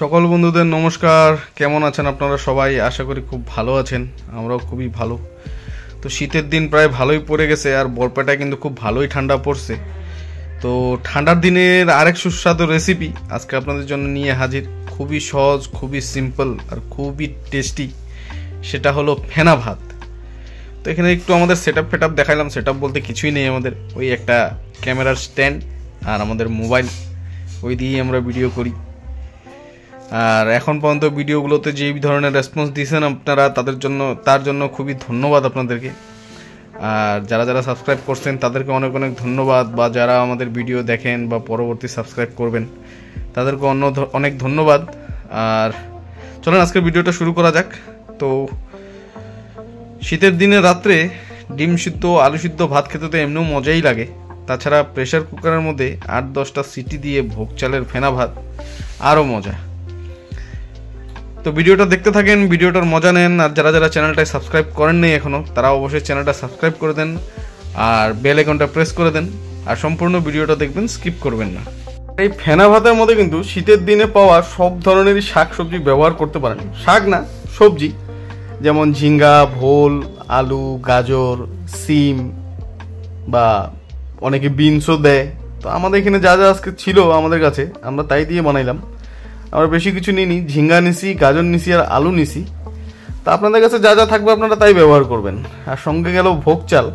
সকল বন্ধুদের নমস্কার। কেমন আছেন আপনারা সবাই? আশা করি খুব ভালো আছেন। আমরাও খুবই ভালো। তো শীতের দিন প্রায় ভালোই পড়ে গেছে, আর বরপেটায় কিন্তু খুব ভালোই ঠান্ডা পড়ছে। তো ঠান্ডার দিনের আরেক সুস্বাদু রেসিপি আজকে আপনাদের জন্য নিয়ে হাজির। খুবই সহজ, খুবই সিম্পল আর খুবই টেস্টি। সেটা হলো ফেনা ভাত। তো এখানে একটু আমাদের সেট আপ দেখাইলাম। সেট আপ বলতে কিছুই নেই, আমাদের ওই একটা ক্যামেরার স্ট্যান্ড আর আমাদের মোবাইল, ওই দিয়েই আমরা ভিডিও করি। আর এখন পর্যন্ত ভিডিওগুলোতে যে ধরনের রেসপন্স দিয়েছেন আপনারা, তার জন্য খুবই ধন্যবাদ আপনাদেরকে। আর যারা যারা সাবস্ক্রাইব করছেন তাদেরকে অনেক অনেক ধন্যবাদ, বা যারা আমাদের ভিডিও দেখেন বা পরবর্তী সাবস্ক্রাইব করবেন তাদেরকে অনেক ধন্যবাদ। আর চলেন আজকের ভিডিওটা শুরু করা যাক। তো শীতের দিনে রাত্রে ডিম সিদ্ধ, আলু সিদ্ধ ভাত খেতে তো এমনিও মজাই লাগে। তাছাড়া প্রেশার কুকারের মধ্যে 8-10টা সিটি দিয়ে ভোগ চালের ফেনা ভাত আরও মজা। তো ভিডিওটা দেখতে থাকেন, ভিডিওটার মজা নেন। আর যারা যারা চ্যানেলটায় সাবস্ক্রাইব করেন নাই এখনও, তারা অবশ্যই চ্যানেলটা সাবস্ক্রাইব করে দেন আর বেল আইকনটা প্রেস করে দেন। আর সম্পূর্ণ ভিডিওটা দেখবেন, স্কিপ করবেন না। এই ফেনা ভাতের মধ্যে কিন্তু শীতের দিনে পাওয়া সব ধরনেরই শাক সবজি ব্যবহার করতে পারেন। শাক না, সবজি, যেমন ঝিঙ্গা, ভোল, আলু, গাজর, সিম, বা অনেকে বিনসও দেয়। তো আমাদের এখানে যা যা আজকে ছিল আমাদের কাছে, আমরা তাই দিয়ে বানাইলাম। আমরা বেশি কিছু নিইনি, ঝিঙ্গা নিছি, গাজর নিছি আর আলু নিছি। তা আপনাদের কাছে যা যা থাকবে আপনারা তাই ব্যবহার করবেন। আর সঙ্গে গেল ভোগ চাল।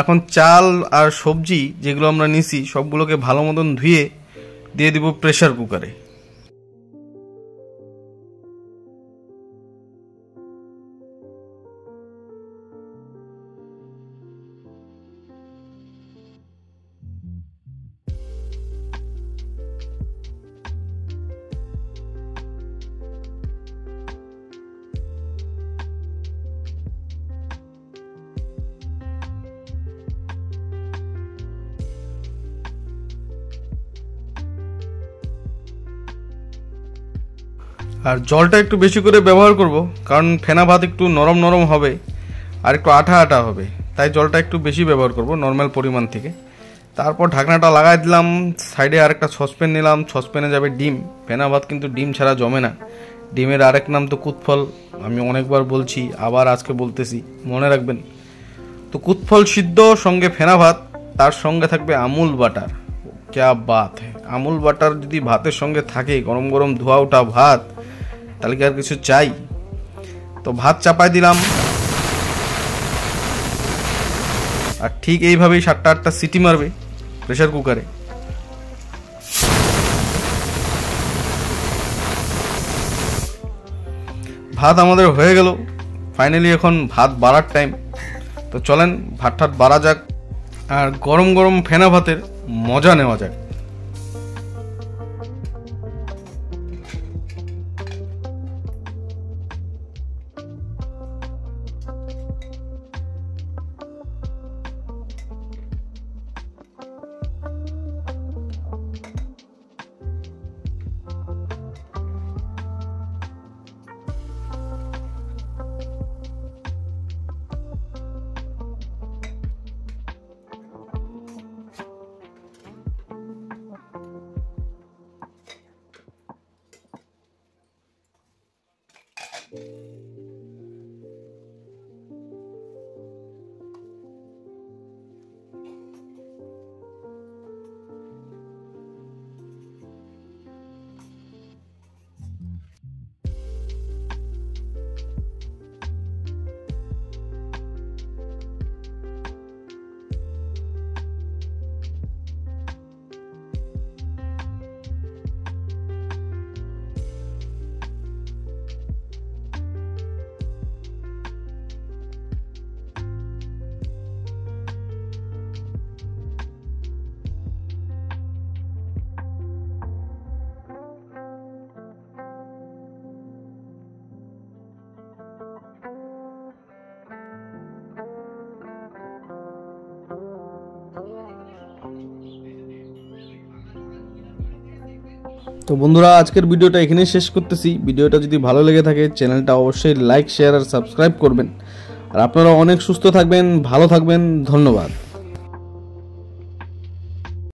এখন চাল আর সবজি যেগুলো আমরা নিছি সবগুলোকে ভালো মতন ধুয়ে দিয়ে দিব প্রেসার কুকারে। আর জলটা একটু বেশি করে ব্যবহার করব, কারণ ফেনা ভাত একটু নরম নরম হবে আর একটু আঠা আঠা হবে। তাই জলটা একটু বেশি ব্যবহার করব নর্মাল পরিমাণ থেকে। তারপর ঢাকনাটা লাগাই দিলাম। সাইডে আরেকটা সসপ্যান নিলাম, সসপ্যানে যাবে ডিম। ফেনা ভাত কিন্তু ডিম ছাড়া জমে না। ডিমের আরেক নাম তো কুৎফল। আমি অনেকবার বলছি, আবার আজকে বলতেছি, মনে রাখবেন। তো কুৎফল সিদ্ধ সঙ্গে ফেনা ভাত, তার সঙ্গে থাকবে আমুল বাটার। ক্যা বাত হ্যাঁ! আমুল বাটার যদি ভাতের সঙ্গে থাকে, গরম গরম ধোয়া ওঠা ভাত, তাহলে কি আর কিছু চাই? তো ভাত চাপাই দিলাম। আর ঠিক এইভাবেই 7-8টা সিটি মারবে প্রেসার কুকারে। ভাত আমাদের হয়ে গেল ফাইনালি। এখন ভাত বাড়ার টাইম। তো চলেন ভাত ঠাত বাড়া যাক, আর গরম গরম ফেনা ভাতের মজা নেওয়া যাক। তো বন্ধুরা, আজকের ভিডিওটা এখানেই শেষ করতেছি। ভিডিওটা যদি ভালো লেগে থাকে চ্যানেলটা অবশ্যই লাইক, শেয়ার আর সাবস্ক্রাইব করবেন। আর আপনারা অনেক সুস্থ থাকবেন, ভালো থাকবেন। ধন্যবাদ।